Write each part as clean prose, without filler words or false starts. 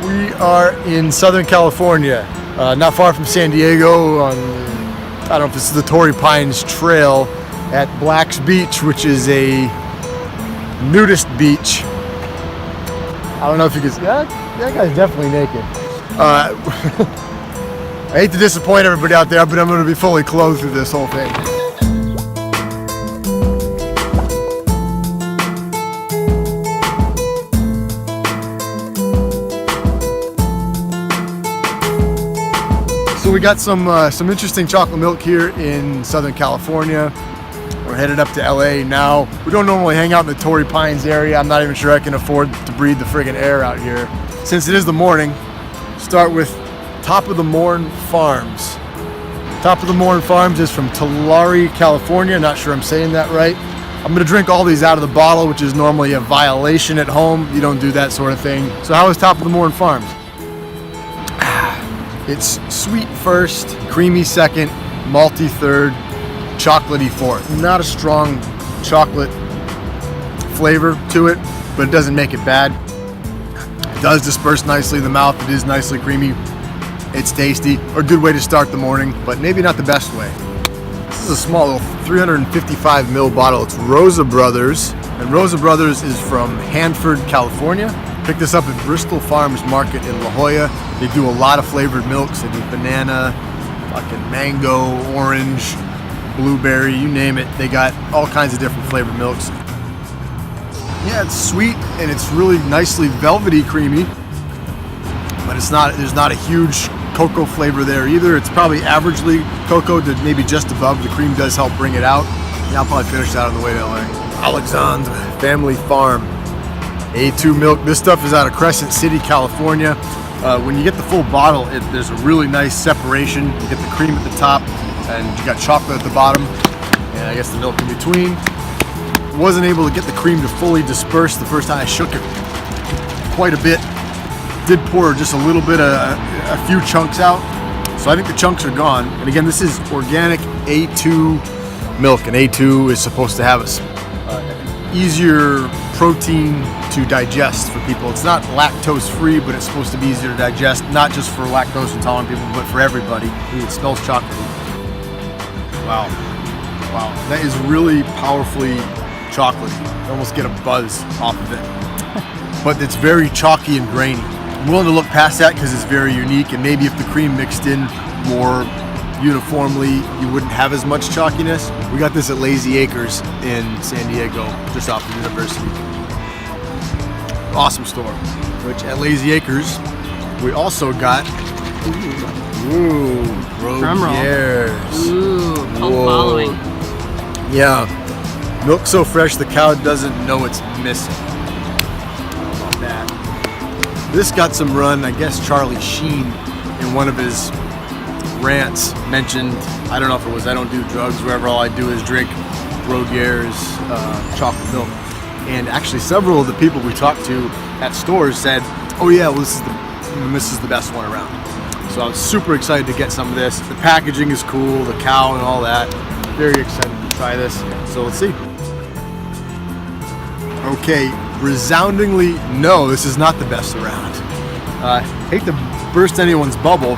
We are in Southern California, not far from San Diego on, I don't know if this is the Torrey Pines Trail at Black's Beach, which is a nudist beach. I don't know if you can see, that guy's definitely naked. I hate to disappoint everybody out there, but I'm going to be fully clothed through this whole thing. So we got some interesting chocolate milk here in Southern California. We're headed up to LA now. We don't normally hang out in the Torrey Pines area. I'm not even sure I can afford to breathe the friggin' air out here. Since it is the morning, start with Top of the Morn Farms. Top of the Morn Farms is from Tulare, California. Not sure I'm saying that right. I'm gonna drink all these out of the bottle, which is normally a violation at home. You don't do that sort of thing. So how is Top of the Morn Farms? It's sweet first, creamy second, malty third, chocolatey fourth. Not a strong chocolate flavor to it, but it doesn't make it bad. It does disperse nicely in the mouth. It is nicely creamy. It's tasty, or a good way to start the morning, but maybe not the best way. This is a small little 355 ml bottle. It's Rosa Brothers, and Rosa Brothers is from Hanford, California. Picked this up at Bristol Farms Market in La Jolla. They do a lot of flavored milks. They do banana, fucking mango, orange, blueberry, you name it. They got all kinds of different flavored milks. Yeah, it's sweet and it's really nicely velvety creamy, but there's not a huge cocoa flavor there either. It's probably averagely cocoa to maybe just above. The cream does help bring it out. Yeah, I'll probably finish that on the way to LA. Alexandre Family Farm A2 milk. This stuff is out of Crescent City, California. When you get the full bottle, there's a really nice separation. You get the cream at the top and you got chocolate at the bottom, and I guess the milk in between. Wasn't able to get the cream to fully disperse the first time I shook it quite a bit. Did pour just a little bit, a few chunks out. So I think the chunks are gone. And again, this is organic A2 milk, and A2 is supposed to have a easier protein to digest for people. It's not lactose free, but it's supposed to be easier to digest, not just for lactose intolerant people, but for everybody. Ooh, it smells chocolatey. Wow, that is really powerfully chocolatey. You almost get a buzz off of it. But it's very chalky and grainy. I'm willing to look past that because it's very unique, and maybe if the cream mixed in more uniformly, you wouldn't have as much chalkiness. We got this at Lazy Acres in San Diego, just off the university. Awesome store. Which at Lazy Acres, we also got Robiers. Ooh, cult following. Yeah. Milk so fresh the cow doesn't know it's missing. Not bad. This got some run. I guess Charlie Sheen in one of his rants mentioned, I don't know if it was I don't do drugs, wherever all I do is drink Robiers chocolate milk. And actually several of the people we talked to at stores said, oh yeah, well this is the best one around. So I was super excited to get some of this. The packaging is cool, the cow and all that. Very excited to try this. So let's see. Okay, resoundingly no, this is not the best around. Hate to burst anyone's bubble.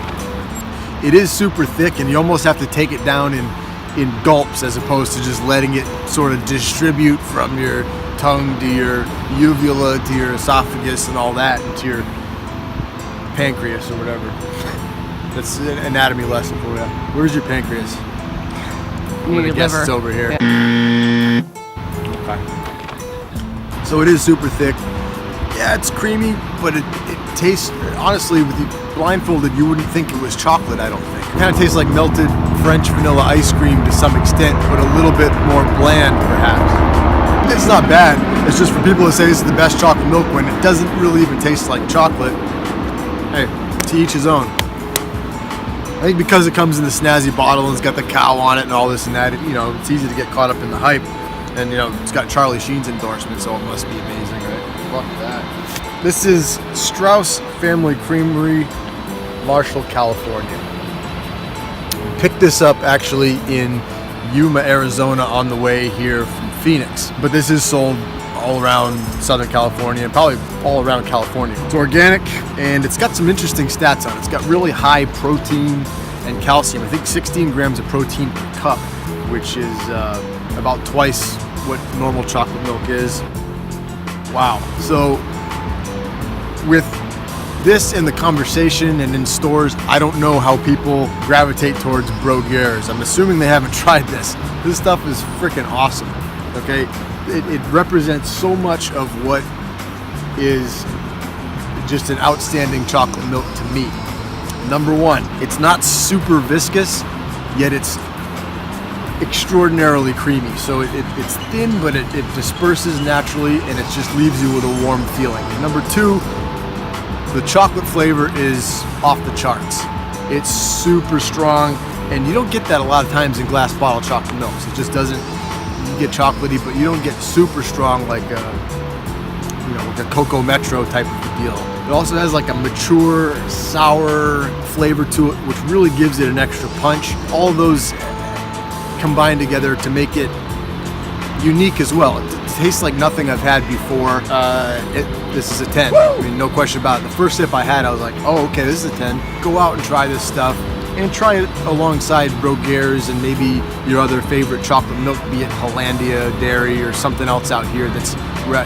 It is super thick and you almost have to take it down in gulps as opposed to just letting it sort of distribute from your tongue to your uvula to your esophagus and all that into your pancreas or whatever. That's an anatomy lesson for you. Where's your pancreas? I'm gonna guess it's over here. Yeah. Okay. So it is super thick. Yeah, it's creamy, but it tastes, honestly, with you blindfolded, you wouldn't think it was chocolate, I don't think. It kind of tastes like melted French vanilla ice cream to some extent, but a little bit more bland, perhaps. It's not bad. It's just for people to say this is the best chocolate milk when it doesn't really even taste like chocolate. Hey, to each his own. I think because it comes in the snazzy bottle and it's got the cow on it and all this and that, it's easy to get caught up in the hype. And it's got Charlie Sheen's endorsement, so it must be amazing, right? Fuck that. This is Strauss Family Creamery, Marshall, California. Picked this up actually in Yuma, Arizona on the way here from Phoenix. But this is sold all around Southern California and probably all around California. It's organic and it's got some interesting stats on it. It's got really high protein and calcium. I think 16 grams of protein per cup, which is about twice what normal chocolate milk is. Wow. So with this in the conversation and in stores, I don't know how people gravitate towards Broguieres. I'm assuming they haven't tried this. This stuff is freaking awesome, okay? It represents so much of what is just an outstanding chocolate milk to me. Number one, it's not super viscous, yet it's extraordinarily creamy. So it's thin, but it disperses naturally, and it just leaves you with a warm feeling. And number two, the chocolate flavor is off the charts. It's super strong, and you don't get that a lot of times in glass bottle chocolate milks. It just doesn't. You get chocolatey, but you don't get super strong like like a Cocoa Metro type of deal. It also has like a mature, sour flavor to it, which really gives it an extra punch. All those combine together to make it unique as well. It tastes like nothing I've had before. This is a 10. I mean, no question about it. The first sip I had, I was like, oh, okay, this is a 10. Go out and try this stuff, and try it alongside Broguieres and maybe your other favorite chocolate milk, be it Hollandia Dairy or something else out here that's,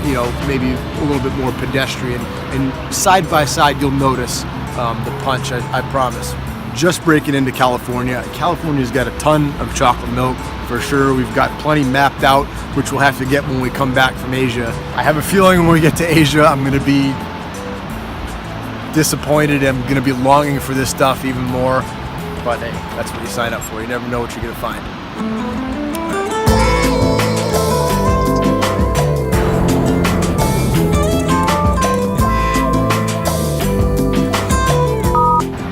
you know, maybe a little bit more pedestrian. And side by side, you'll notice the punch, I promise. Just breaking into California. California's got a ton of chocolate milk for sure. We've got plenty mapped out, which we'll have to get when we come back from Asia. I have a feeling when we get to Asia, I'm gonna be disappointed. I'm gonna be longing for this stuff even more. But hey, that's what you sign up for. You never know what you're gonna find.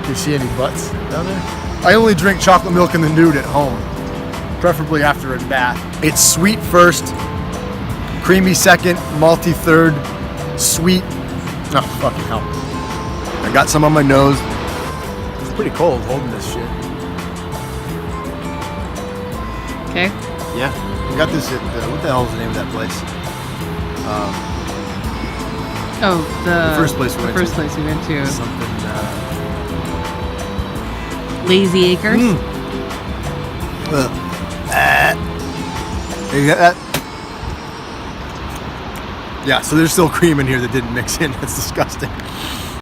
You see any butts down there? I only drink chocolate milk in the nude at home, preferably after a bath. It's sweet first, creamy second, malty third, sweet. Oh, fucking hell. I got some on my nose. It's pretty cold holding this shit. Okay. Yeah. I got this at, what the hell is the name of that place? The first place we went to. first place we went to. Something, Lazy Acres. You get that? Yeah, so there's still cream in here that didn't mix in. That's disgusting.